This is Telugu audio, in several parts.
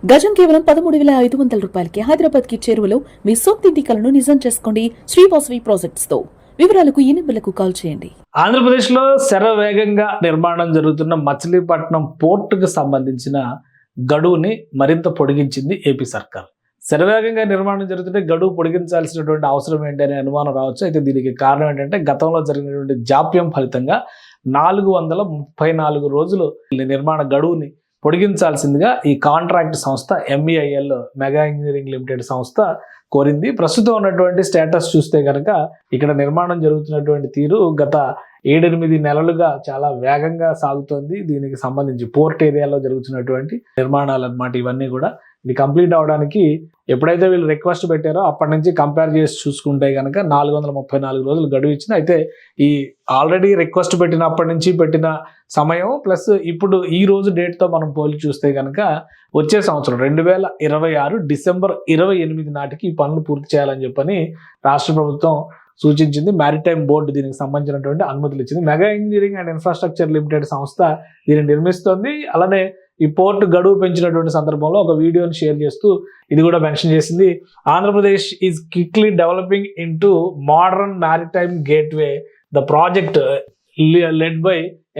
గజం కేవలం 13,500 రూపాయలకి హైదరాబాద్ కి చేరువలో మీ సొంతింటి కలను నిజం చేసుకోండి శ్రీవాసవి ప్రాజెక్ట్స్ తో. వివరాలకు ఈ నెంబర్లకు కాల్ చేయండి. ఆంధ్రప్రదేశ్ లో శరవేగంగా నిర్మాణం జరుగుతున్న మచిలీపట్నం పోర్టుకు సంబంధించిన గడువుని మరింత పొడిగించింది ఏపీ సర్కార్. శరవేగంగా నిర్మాణం జరుగుతుంటే గడువు పొడిగించాల్సినటువంటి అవసరం ఏంటి అనే అనుమానం రావచ్చు. అయితే దీనికి కారణం ఏంటంటే గతంలో జరిగినటువంటి జాప్యం ఫలితంగా 434 రోజులు నిర్మాణ గడువుని పొడిగించాల్సిందిగా ఈ కాంట్రాక్ట్ సంస్థ MEIL మెగా ఇంజనీరింగ్ లిమిటెడ్ సంస్థ కోరింది. ప్రస్తుతం ఉన్నటువంటి స్టేటస్ చూస్తే కనుక ఇక్కడ నిర్మాణం జరుగుతున్నటువంటి తీరు గత 7-8 నెలలుగా చాలా వేగంగా సాగుతోంది. దీనికి సంబంధించి పోర్ట్ ఏరియాలో జరుగుతున్నటువంటి నిర్మాణాలు అన్నమాట ఇవన్నీ కూడా. ఇది కంప్లీట్ అవడానికి ఎప్పుడైతే వీళ్ళు రిక్వెస్ట్ పెట్టారో అప్పటి నుంచి కంపేర్ చేసి చూసుకుంటే కనుక 434 రోజులు గడువు ఇచ్చింది. అయితే ఈ ఆల్రెడీ రిక్వెస్ట్ పెట్టినప్పటి నుంచి పెట్టిన సమయం ప్లస్ ఇప్పుడు ఈ రోజు డేట్తో మనం పోల్చి చూస్తే కనుక వచ్చే సంవత్సరం 2026 డిసెంబర్ 28 నాటికి ఈ పనులు పూర్తి చేయాలని చెప్పని రాష్ట్ర ప్రభుత్వం సూచించింది. మ్యారిటైమ్ బోర్డు దీనికి సంబంధించినటువంటి అనుమతులు ఇచ్చింది. Mega engineering and infrastructure limited సంస్థ దీన్ని నిర్మిస్తోంది. అలానే ఈ పోర్టు గడువు పెంచినటువంటి సందర్భంలో ఒక వీడియోని షేర్ చేస్తూ ఇది కూడా మెన్షన్ చేసింది. Andhra Pradesh is quickly developing into modern maritime gateway. The project led by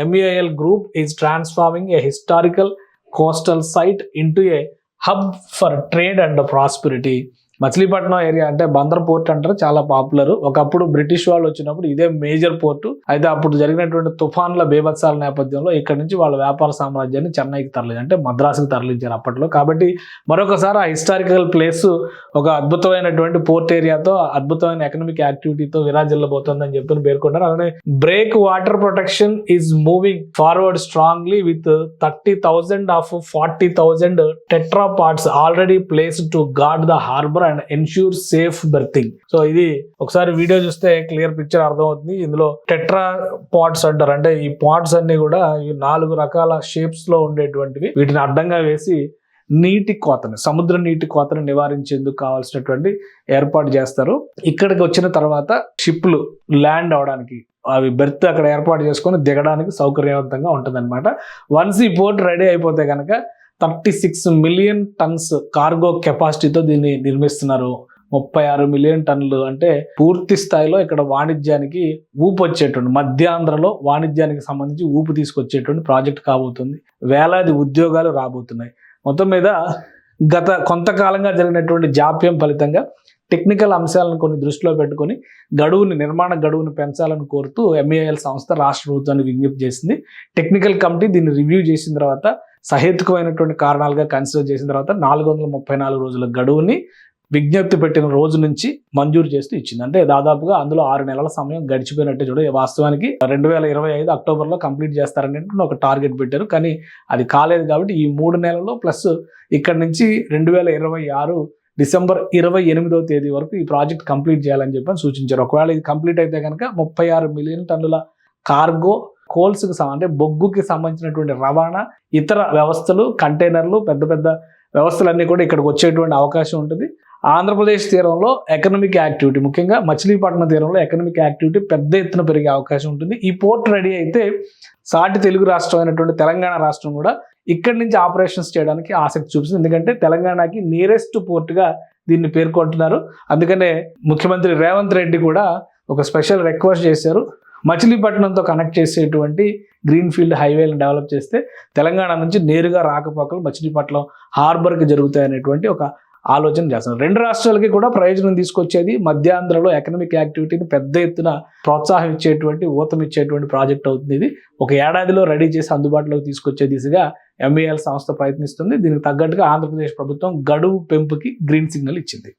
MEIL Group is transforming a historical coastal site into a hub for trade and prosperity. Machilipatnam area అంటే బందర్ పోర్ట్ అంటారు, చాలా పాపులర్. ఒకప్పుడు బ్రిటిష్ వాళ్ళు వచ్చినప్పుడు ఇదే మేజర్ పోర్టు. అయితే అప్పుడు జరిగినటువంటి తుఫాన్ల బేభత్సాల నేపథ్యంలో ఇక్కడ నుంచి వాళ్ళ వ్యాపార సామ్రాజ్యాన్ని చెన్నైకి తరలించారు, అంటే మద్రాసుకు తరలించారు అప్పట్లో. కాబట్టి మరొకసారి ఆ హిస్టారికల్ ప్లేస్ ఒక అద్భుతమైనటువంటి పోర్ట్ ఏరియాతో అద్భుతమైన ఎకనామిక్ యాక్టివిటీతో విరాజిల్లబోతోందని చెప్పి పేర్కొన్నారు. అలానే break water protection is moving forward strongly with 30,000 of 40,000 tetrapods already placed to guard the harbour and ensure safe berthing. So ఇది ఒకసారి వీడియో చూస్తే క్లియర్ పిక్చర్ అర్థమవుతుంది. ఇందులో టెట్రా పాట్స్ అంటారు, అంటే ఈ పాట్స్ అన్ని కూడా ఈ 4 రకాల షేప్స్ లో ఉండేటువంటివి. వీటిని అడ్డంగా వేసి నీటి కోతని, సముద్ర నీటి కోతను నివారించేందుకు కావాల్సినటువంటి ఏర్పాటు చేస్తారు. ఇక్కడికి వచ్చిన తర్వాత షిప్లు ల్యాండ్ అవడానికి అవి బెర్త్ అక్కడ ఏర్పాటు చేసుకొని దిగడానికి సౌకర్యవంతంగా ఉంటుంది అనమాట. వన్స్ ఈ పోర్ట్ రెడీ అయిపోతే కనుక 36 మిలియన్ టన్స్ కార్గో కెపాసిటీతో దీన్ని నిర్మిస్తున్నారు. 36 మిలియన్ టన్నులు అంటే పూర్తి స్థాయిలో ఇక్కడ వాణిజ్యానికి ఊపు వచ్చేటువంటి, మధ్యాంధ్రలో వాణిజ్యానికి సంబంధించి ఊపు తీసుకొచ్చేటువంటి ప్రాజెక్ట్ కాబోతుంది. వేలాది ఉద్యోగాలు రాబోతున్నాయి. మొత్తం మీద గత కొంతకాలంగా జరిగినటువంటి జాప్యం ఫలితంగా టెక్నికల్ అంశాలను కొన్ని దృష్టిలో పెట్టుకొని నిర్మాణ గడువును పెంచాలని కోరుతూ MEIL సంస్థ రాష్ట్ర ప్రభుత్వాన్ని విజ్ఞప్తి చేసింది. టెక్నికల్ కమిటీ దీన్ని రివ్యూ చేసిన తర్వాత సహేతుకమైనటువంటి కారణాలుగా కన్సిడర్ చేసిన తర్వాత 434 రోజుల గడువుని విజ్ఞప్తి పెట్టిన రోజు నుంచి మంజూరు చేస్తూ ఇచ్చింది. అంటే దాదాపుగా అందులో 6 నెలల సమయం గడిచిపోయినట్టే చూడ. వాస్తవానికి 2025 అక్టోబర్లో కంప్లీట్ చేస్తారని ఒక టార్గెట్ పెట్టారు, కానీ అది కాలేదు. కాబట్టి ఈ 3 నెలల్లో ప్లస్ ఇక్కడ నుంచి 2026 డిసెంబర్ 28వ తేదీ వరకు ఈ ప్రాజెక్ట్ కంప్లీట్ చేయాలని చెప్పని సూచించారు. ఒకవేళ ఇది కంప్లీట్ అయితే కనుక 36 మిలియన్ టన్నుల కార్గో కోల్స్కి అంటే బొగ్గుకి సంబంధించినటువంటి రవాణా, ఇతర వ్యవస్థలు, కంటైనర్లు, పెద్ద పెద్ద వ్యవస్థలన్నీ కూడా ఇక్కడికి వచ్చేటువంటి అవకాశం ఉంటుంది. ఆంధ్రప్రదేశ్ తీరంలో ఎకనామిక్ యాక్టివిటీ, ముఖ్యంగా మచిలీపట్నం తీరంలో ఎకనామిక్ యాక్టివిటీ పెద్ద ఎత్తున పెరిగే అవకాశం ఉంటుంది. ఈ పోర్ట్ రెడీ అయితే సాటి తెలుగు రాష్ట్రం అయినటువంటి తెలంగాణ రాష్ట్రం కూడా ఇక్కడి నుంచి ఆపరేషన్స్ చేయడానికి ఆసక్తి చూపిస్తుంది. ఎందుకంటే తెలంగాణకి నియరెస్ట్ పోర్ట్గా దీన్ని పేర్కొంటున్నారు. అందుకనే ముఖ్యమంత్రి రేవంత్ రెడ్డి కూడా ఒక స్పెషల్ రిక్వెస్ట్ చేశారు. మచిలీపట్నంతో కనెక్ట్ చేసేటువంటి గ్రీన్ ఫీల్డ్ హైవేలను డెవలప్ చేస్తే తెలంగాణ నుంచి నేరుగా రాకపోకలు మచిలీపట్నం హార్బర్కి జరుగుతాయనేటువంటి ఒక ఆలోచన చేస్తున్నారు. 2 రాష్ట్రాలకి కూడా ప్రయోజనం తీసుకొచ్చేది. మధ్యాంధ్రలో ఎకనామిక్ యాక్టివిటీని పెద్ద ఎత్తున ప్రోత్సాహం ఇచ్చేటువంటి, ఊతమిచ్చేటువంటి ప్రాజెక్ట్ అవుతుంది. ఇది ఒక ఏడాదిలో రెడీ చేసి అందుబాటులోకి తీసుకొచ్చే దిశగా MEIL సంస్థ ప్రయత్నిస్తుంది. దీనికి తగ్గట్టుగా ఆంధ్రప్రదేశ్ ప్రభుత్వం గడువు పెంపుకి గ్రీన్ సిగ్నల్ ఇచ్చింది.